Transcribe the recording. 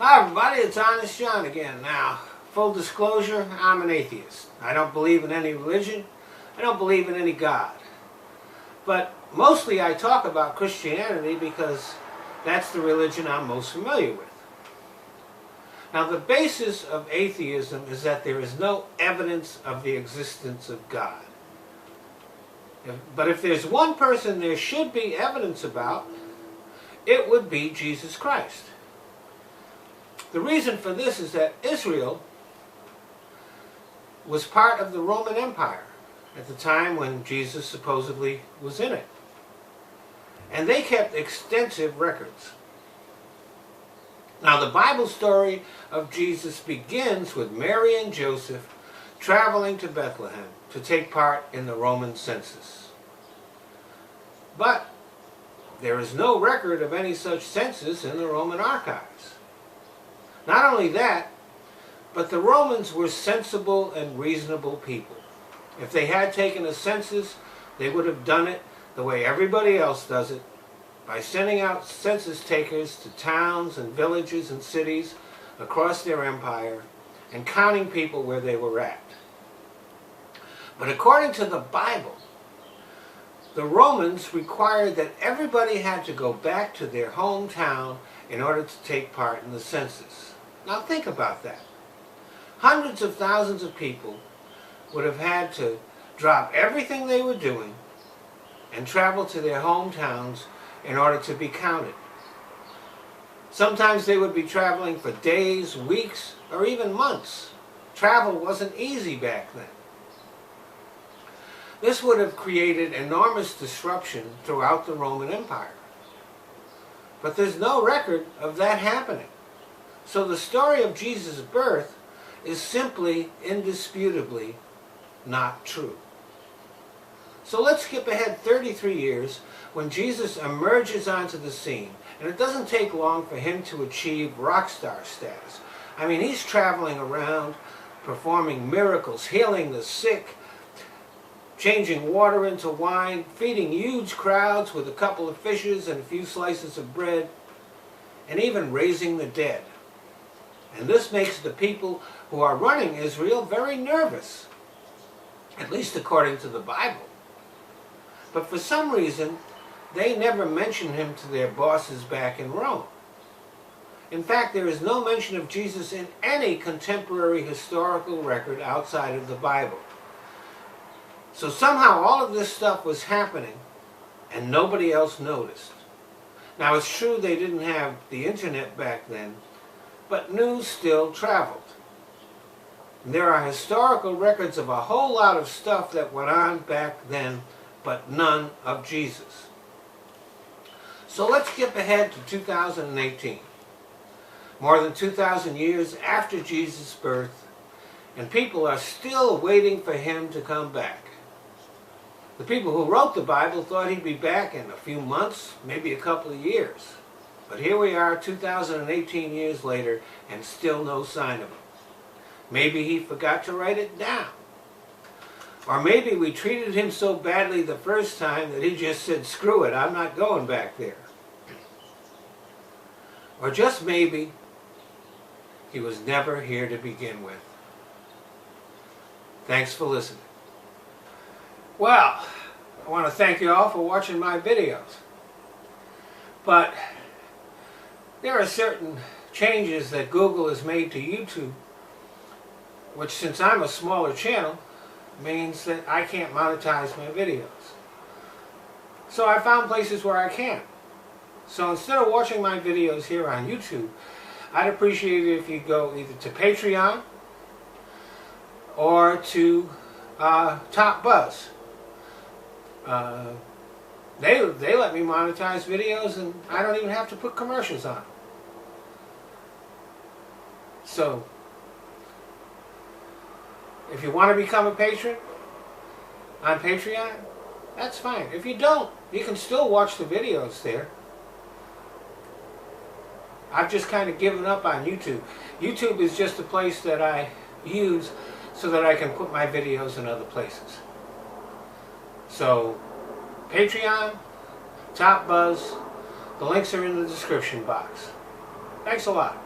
Hi everybody, it's Honest John again. Now, full disclosure, I'm an atheist. I don't believe in any religion. I don't believe in any God. But mostly I talk about Christianity because that's the religion I'm most familiar with. Now, the basis of atheism is that there is no evidence of the existence of God. But if there's one person there should be evidence about, it would be Jesus Christ. The reason for this is that Israel was part of the Roman Empire at the time when Jesus supposedly was in it. And they kept extensive records. Now, the Bible story of Jesus begins with Mary and Joseph traveling to Bethlehem to take part in the Roman census. But there is no record of any such census in the Roman archives. Not only that, but the Romans were sensible and reasonable people. If they had taken a census, they would have done it the way everybody else does it, by sending out census takers to towns and villages and cities across their empire and counting people where they were at. But according to the Bible, the Romans required that everybody had to go back to their hometown in order to take part in the census. Now think about that. Hundreds of thousands of people would have had to drop everything they were doing and travel to their hometowns in order to be counted. Sometimes they would be traveling for days, weeks, or even months. Travel wasn't easy back then. This would have created enormous disruption throughout the Roman Empire. But there's no record of that happening. So the story of Jesus' birth is simply, indisputably, not true. So let's skip ahead 33 years when Jesus emerges onto the scene. And it doesn't take long for him to achieve rock star status. I mean, he's traveling around, performing miracles, healing the sick, changing water into wine, feeding huge crowds with a couple of fishes and a few slices of bread, and even raising the dead. And this makes the people who are running Israel very nervous, at least according to the Bible. But for some reason, they never mention him to their bosses back in Rome. In fact, there is no mention of Jesus in any contemporary historical record outside of the Bible. So somehow all of this stuff was happening and nobody else noticed. Now, it's true they didn't have the internet back then, but news still traveled. And there are historical records of a whole lot of stuff that went on back then, but none of Jesus. So let's skip ahead to 2018. More than 2,000 years after Jesus' birth, and people are still waiting for him to come back. The people who wrote the Bible thought he'd be back in a few months, maybe a couple of years. But here we are 2018 years later and still no sign of him. Maybe he forgot to write it down. Or maybe we treated him so badly the first time that he just said, screw it, I'm not going back there. Or just maybe he was never here to begin with. Thanks for listening. Well, I want to thank you all for watching my videos. But there are certain changes that Google has made to YouTube, which, since I'm a smaller channel, means that I can't monetize my videos. So I found places where I can. So instead of watching my videos here on YouTube, I'd appreciate it if you go either to Patreon or to Top Buzz. They let me monetize videos and I don't even have to put commercials on. So, if you want to become a patron on Patreon, that's fine. If you don't, you can still watch the videos there. I've just kind of given up on YouTube. YouTube is just a place that I use so that I can put my videos in other places. So, Patreon, Top Buzz, the links are in the description box. Thanks a lot.